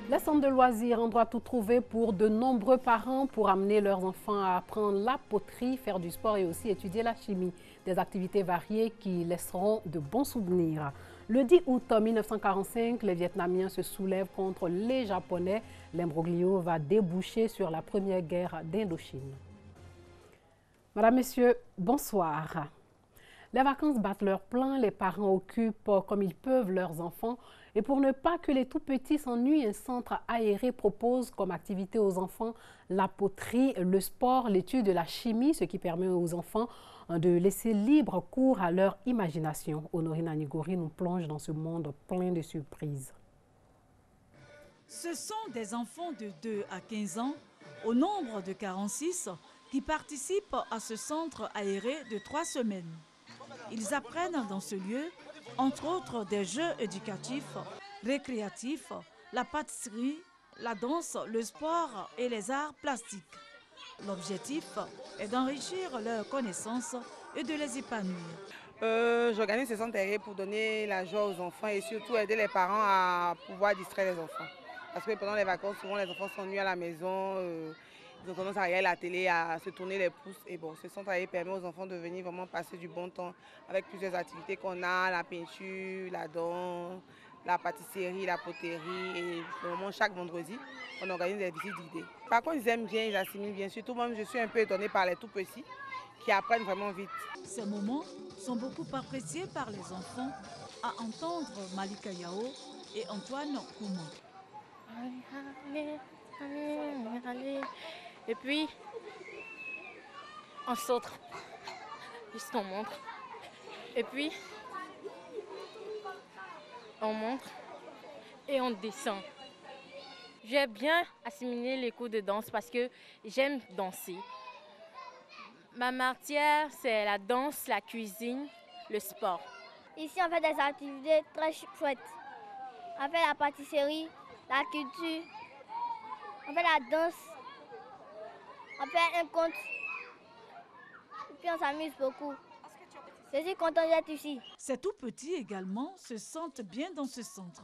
Les centres de loisirs, endroit tout trouvé pour de nombreux parents pour amener leurs enfants à apprendre la poterie, faire du sport et aussi étudier la chimie. Des activités variées qui laisseront de bons souvenirs. Le 10 août 1945, les Vietnamiens se soulèvent contre les Japonais. L'imbroglio va déboucher sur la première guerre d'Indochine. Madame, Messieurs, bonsoir. Les vacances battent leur plein, les parents occupent comme ils peuvent leurs enfants. Et pour ne pas que les tout-petits s'ennuient, un centre aéré propose comme activité aux enfants la poterie, le sport, l'étude de la chimie, ce qui permet aux enfants de laisser libre cours à leur imagination. Honorine Anigori nous plonge dans ce monde plein de surprises. Ce sont des enfants de 2 à 15 ans, au nombre de 46, qui participent à ce centre aéré de 3 semaines. Ils apprennent dans ce lieu, entre autres, des jeux éducatifs, récréatifs, la pâtisserie, la danse, le sport et les arts plastiques. L'objectif est d'enrichir leurs connaissances et de les épanouir. J'organise ce centre aéré pour donner la joie aux enfants et surtout aider les parents à pouvoir distraire les enfants. Parce que pendant les vacances, souvent les enfants s'ennuient à la maison, ils ont tendance à regarder la télé, à se tourner les pouces. Et bon, ce centre aéré permet aux enfants de venir vraiment passer du bon temps avec plusieurs activités qu'on a, la peinture, la danse, la pâtisserie, la poterie. Et vraiment chaque vendredi, on organise des visites guidées. Par contre, ils aiment bien, ils assimilent bien. Surtout moi, je suis un peu étonnée par les tout petits qui apprennent vraiment vite. Ces moments sont beaucoup appréciés par les enfants, à entendre Malika Yao et Antoine Kouma. Allez. Et puis, on saute, juste on montre. Et puis, on monte et on descend. J'ai bien assimilé les cours de danse parce que j'aime danser. Ma matière, c'est la danse, la cuisine, le sport. Ici, on fait des activités très chouettes. On fait la pâtisserie, la culture, on fait la danse, on fait un conte. Et puis on s'amuse beaucoup. Je suis contente d'être ici. Ces tout petits également se sentent bien dans ce centre.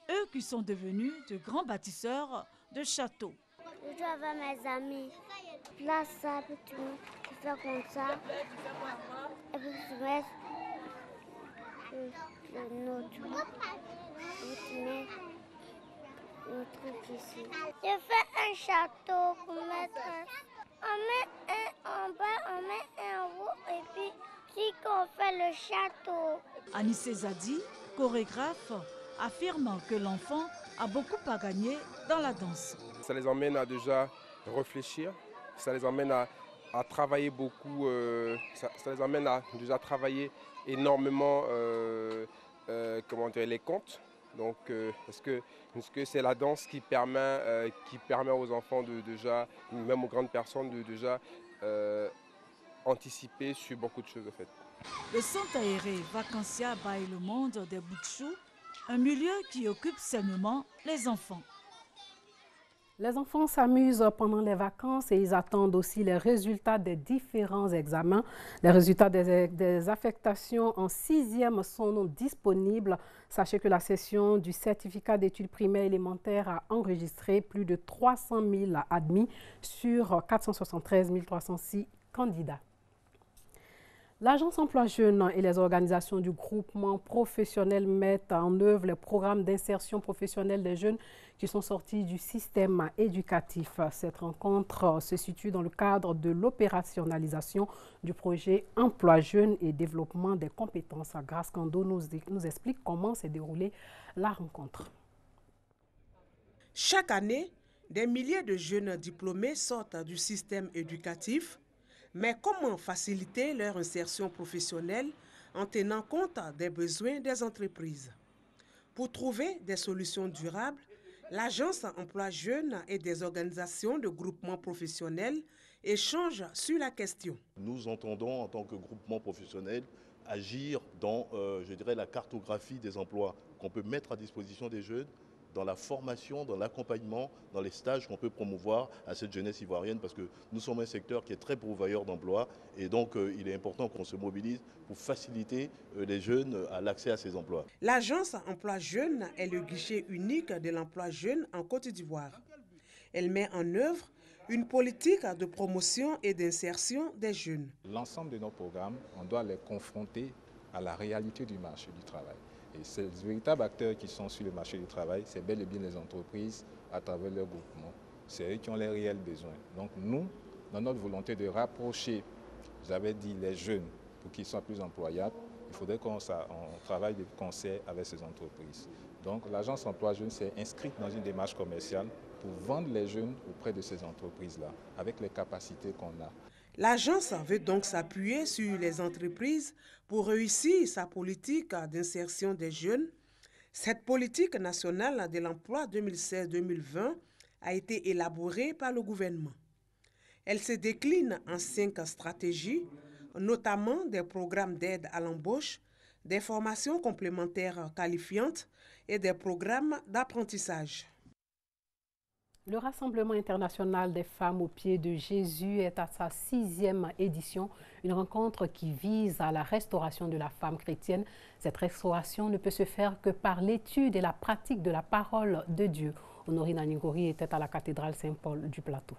Eux qui sont devenus de grands bâtisseurs de châteaux. Je joue avec mes amis. Là, ça, tu fais comme ça. Et puis tu mets le nôtre. Et tu mets le truc ici. Je fais un château pour mettre on met un en bas, on met un en haut et puis si qu'on fait le château. Anissé Zadi, chorégraphe, affirme que l'enfant a beaucoup à gagner dans la danse. Ça les emmène à déjà réfléchir, ça les emmène à travailler beaucoup, ça les emmène à déjà travailler énormément les contes. Donc, parce que c'est la danse qui permet aux enfants de déjà, même aux grandes personnes, de déjà anticiper sur beaucoup de choses en fait. Le centre aéré Vacancia by le monde des Boutchou, un milieu qui occupe sainement les enfants. Les enfants s'amusent pendant les vacances et ils attendent aussi les résultats des différents examens. Les résultats des affectations en 6e sont disponibles. Sachez que la session du certificat d'études primaires élémentaires a enregistré plus de 300 000 admis sur 473 306 candidats. L'Agence Emploi Jeunes et les organisations du groupement professionnel mettent en œuvre les programmes d'insertion professionnelle des jeunes qui sont sortis du système éducatif. Cette rencontre se situe dans le cadre de l'opérationnalisation du projet Emploi Jeunes et développement des compétences. Grace Kando nous explique comment s'est déroulée la rencontre. Chaque année, des milliers de jeunes diplômés sortent du système éducatif. Mais comment faciliter leur insertion professionnelle en tenant compte des besoins des entreprises? Pour trouver des solutions durables, l'Agence Emploi Jeunes et des organisations de groupement professionnels échangent sur la question. Nous entendons, en tant que groupement professionnel, agir dans, la cartographie des emplois qu'on peut mettre à disposition des jeunes dans la formation, dans l'accompagnement, dans les stages qu'on peut promouvoir à cette jeunesse ivoirienne, parce que nous sommes un secteur qui est très pourvoyeur d'emplois et donc il est important qu'on se mobilise pour faciliter les jeunes à l'accès à ces emplois. L'agence Emploi Jeunes est le guichet unique de l'emploi jeune en Côte d'Ivoire. Elle met en œuvre une politique de promotion et d'insertion des jeunes. L'ensemble de nos programmes, on doit les confronter à la réalité du marché du travail. Et ces véritables acteurs qui sont sur le marché du travail, c'est bel et bien les entreprises à travers leur groupement. C'est eux qui ont les réels besoins. Donc nous, dans notre volonté de rapprocher, j'avais dit, les jeunes pour qu'ils soient plus employables, il faudrait qu'on travaille de concert avec ces entreprises. Donc l'agence Emploi Jeunes s'est inscrite dans une démarche commerciale pour vendre les jeunes auprès de ces entreprises-là, avec les capacités qu'on a. L'agence veut donc s'appuyer sur les entreprises pour réussir sa politique d'insertion des jeunes. Cette politique nationale de l'emploi 2016-2020 a été élaborée par le gouvernement. Elle se décline en 5 stratégies, notamment des programmes d'aide à l'embauche, des formations complémentaires qualifiantes et des programmes d'apprentissage. Le Rassemblement international des femmes au pied de Jésus est à sa 6e édition, une rencontre qui vise à la restauration de la femme chrétienne. Cette restauration ne peut se faire que par l'étude et la pratique de la parole de Dieu. Honorine Anigori était à la cathédrale Saint-Paul du Plateau.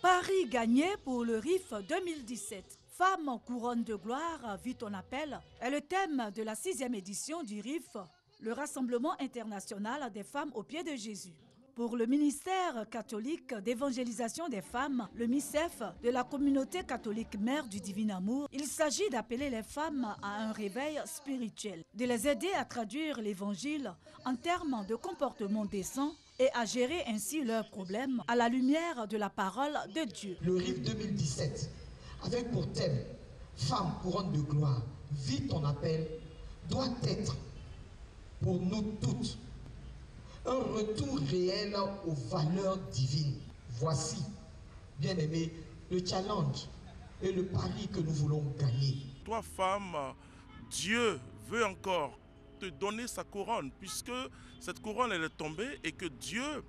Paris gagné pour le RIF 2017. Femmes couronne de gloire, vit ton appel, est le thème de la 6e édition du RIF, le Rassemblement international des femmes au pied de Jésus. Pour le ministère catholique d'évangélisation des femmes, le MICEF, de la communauté catholique Mère du Divin Amour, il s'agit d'appeler les femmes à un réveil spirituel, de les aider à traduire l'évangile en termes de comportement décent et à gérer ainsi leurs problèmes à la lumière de la parole de Dieu. Le RIF 2017, avec pour thème « Femme couronne de gloire, vis ton appel », doit être pour nous toutes un retour réel aux valeurs divines. Voici, bien aimés, le challenge et le pari que nous voulons gagner. Toi, femme, Dieu veut encore te donner sa couronne, puisque cette couronne elle est tombée et que Dieu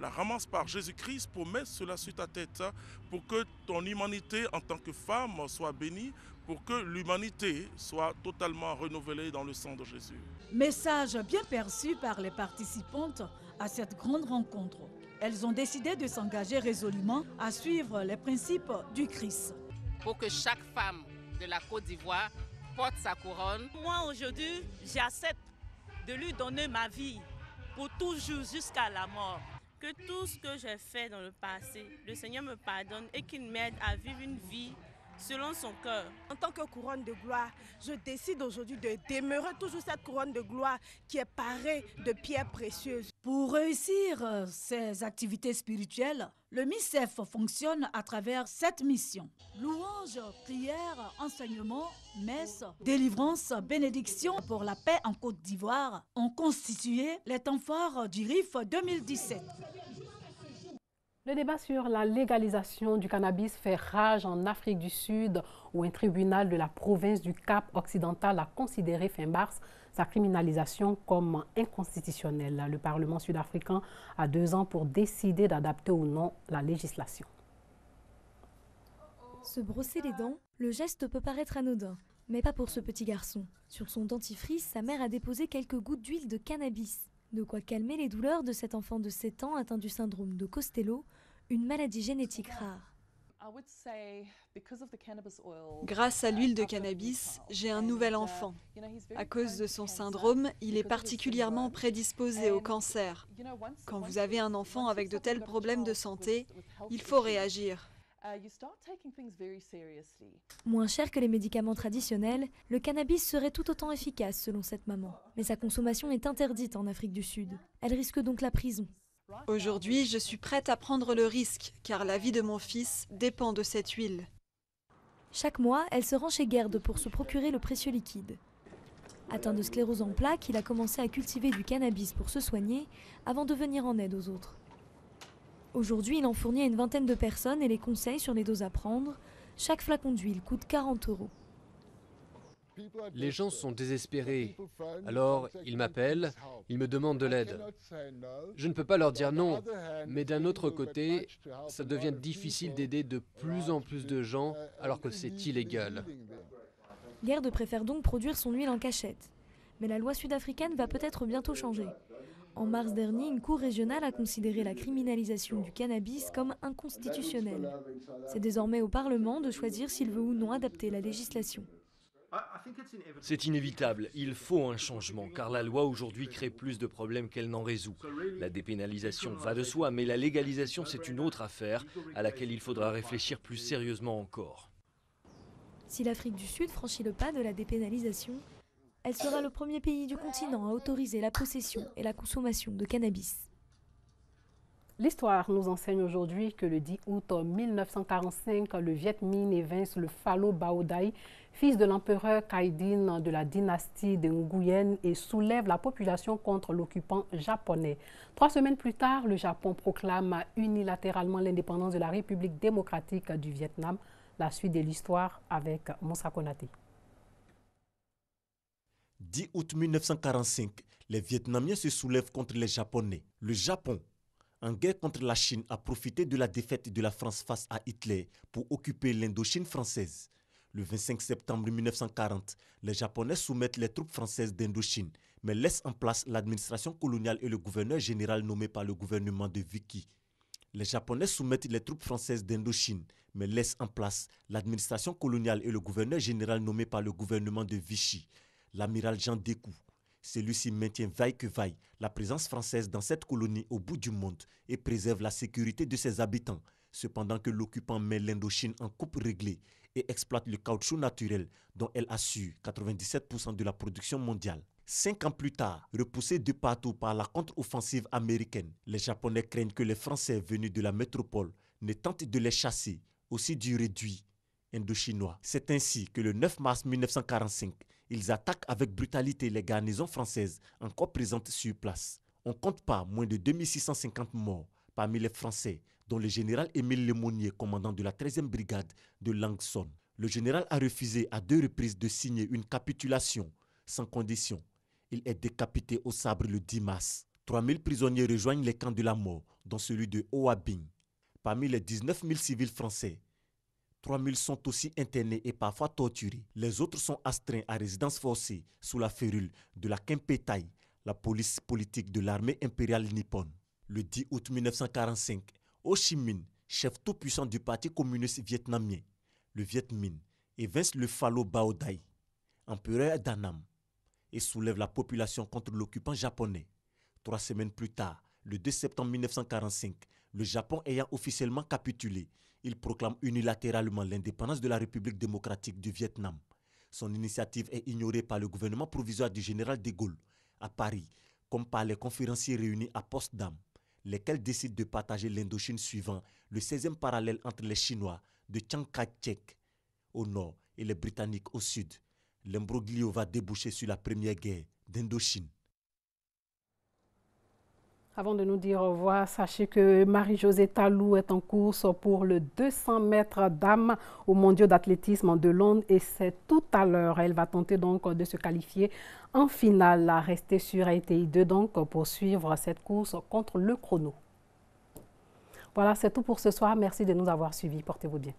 la ramasse par Jésus-Christ pour mettre cela sur ta tête, pour que ton humanité en tant que femme soit bénie, pour que l'humanité soit totalement renouvelée dans le sang de Jésus. Message bien perçu par les participantes à cette grande rencontre. Elles ont décidé de s'engager résolument à suivre les principes du Christ. Pour que chaque femme de la Côte d'Ivoire porte sa couronne. Moi aujourd'hui, j'accepte de lui donner ma vie pour toujours jusqu'à la mort. Que tout ce que j'ai fait dans le passé, le Seigneur me pardonne et qu'il m'aide à vivre une vie selon son cœur. En tant que couronne de gloire, je décide aujourd'hui de demeurer toujours cette couronne de gloire qui est parée de pierres précieuses. Pour réussir ces activités spirituelles, le MICEF fonctionne à travers cette mission. Louange, prière, enseignement, messe, délivrance, bénédiction pour la paix en Côte d'Ivoire ont constitué les temps forts du RIF 2017. Le débat sur la légalisation du cannabis fait rage en Afrique du Sud, où un tribunal de la province du Cap-Occidental a considéré fin mars sa criminalisation comme inconstitutionnelle. Le Parlement sud-africain a 2 ans pour décider d'adapter ou non la législation. Se brosser les dents, le geste peut paraître anodin, mais pas pour ce petit garçon. Sur son dentifrice, sa mère a déposé quelques gouttes d'huile de cannabis. De quoi calmer les douleurs de cet enfant de 7 ans atteint du syndrome de Costello, une maladie génétique rare. Grâce à l'huile de cannabis, j'ai un nouvel enfant. À cause de son syndrome, il est particulièrement prédisposé au cancer. Quand vous avez un enfant avec de tels problèmes de santé, il faut réagir. Moins cher que les médicaments traditionnels, le cannabis serait tout autant efficace selon cette maman. Mais sa consommation est interdite en Afrique du Sud. Elle risque donc la prison. Aujourd'hui, je suis prête à prendre le risque, car la vie de mon fils dépend de cette huile. Chaque mois, elle se rend chez Gerd pour se procurer le précieux liquide. Atteint de sclérose en plaques, il a commencé à cultiver du cannabis pour se soigner, avant de venir en aide aux autres. Aujourd'hui, il en fournit à une vingtaine de personnes et les conseille sur les doses à prendre. Chaque flacon d'huile coûte 40 €. Les gens sont désespérés. Alors, ils m'appellent, ils me demandent de l'aide. Je ne peux pas leur dire non, mais d'un autre côté, ça devient difficile d'aider de plus en plus de gens alors que c'est illégal. Gerd préfère donc produire son huile en cachette. Mais la loi sud-africaine va peut-être bientôt changer. En mars dernier, une cour régionale a considéré la criminalisation du cannabis comme inconstitutionnelle. C'est désormais au Parlement de choisir s'il veut ou non adapter la législation. C'est inévitable, il faut un changement, car la loi aujourd'hui crée plus de problèmes qu'elle n'en résout. La dépénalisation va de soi, mais la légalisation c'est une autre affaire à laquelle il faudra réfléchir plus sérieusement encore. Si l'Afrique du Sud franchit le pas de la dépénalisation, elle sera le premier pays du continent à autoriser la possession et la consommation de cannabis. L'histoire nous enseigne aujourd'hui que le 10 août 1945, le Viet Minh évince le Phalo Bao Dai, fils de l'empereur Khai-Dinh de la dynastie de Nguyen, et soulève la population contre l'occupant japonais. 3 semaines plus tard, le Japon proclame unilatéralement l'indépendance de la République démocratique du Vietnam. La suite de l'histoire avec Moussa Konaté. 10 août 1945, les Vietnamiens se soulèvent contre les Japonais. Le Japon, en guerre contre la Chine, a profité de la défaite de la France face à Hitler pour occuper l'Indochine française. Le 25 septembre 1940, les Japonais soumettent les troupes françaises d'Indochine, mais laissent en place l'administration coloniale et le gouverneur général nommé par le gouvernement de Vichy. Les Japonais soumettent les troupes françaises d'Indochine, mais laissent en place l'administration coloniale et le gouverneur général nommé par le gouvernement de Vichy. L'amiral Jean Decoux. Celui-ci maintient vaille que vaille la présence française dans cette colonie au bout du monde et préserve la sécurité de ses habitants, cependant que l'occupant met l'Indochine en coupe réglée et exploite le caoutchouc naturel dont elle assure 97% de la production mondiale. 5 ans plus tard, repoussés de partout par la contre-offensive américaine, les Japonais craignent que les Français venus de la métropole ne tentent de les chasser, aussi du réduit indo-chinois. C'est ainsi que le 9 mars 1945, ils attaquent avec brutalité les garnisons françaises encore présentes sur place. On compte pas moins de 2650 morts parmi les Français, dont le général Émile Lemonnier, commandant de la 13e brigade de Lang Son. Le général a refusé à 2 reprises de signer une capitulation sans condition. Il est décapité au sabre le 10 mars. 3000 prisonniers rejoignent les camps de la mort, dont celui de Hoa Binh. Parmi les 19 000 civils français, 3000 sont aussi internés et parfois torturés. Les autres sont astreints à résidence forcée sous la férule de la Kempeitai, la police politique de l'armée impériale nippone. Le 10 août 1945, Ho Chi Minh, chef tout-puissant du parti communiste vietnamien, le Viet Minh, évince le Phalo Bao Dai, empereur d'Annam, et soulève la population contre l'occupant japonais. 3 semaines plus tard, le 2 septembre 1945, le Japon ayant officiellement capitulé, il proclame unilatéralement l'indépendance de la République démocratique du Vietnam. Son initiative est ignorée par le gouvernement provisoire du général de Gaulle à Paris, comme par les conférenciers réunis à Potsdam, lesquels décident de partager l'Indochine suivant le 16e parallèle entre les Chinois de Chiang Kai-shek au nord et les Britanniques au sud. L'imbroglio va déboucher sur la première guerre d'Indochine. Avant de nous dire au revoir, sachez que Marie-Josée Talou est en course pour le 200 mètres dames aux mondiaux d'athlétisme de Londres et c'est tout à l'heure. Elle va tenter donc de se qualifier en finale. Restez sur RTI 2 donc pour suivre cette course contre le chrono. Voilà, c'est tout pour ce soir. Merci de nous avoir suivis. Portez-vous bien.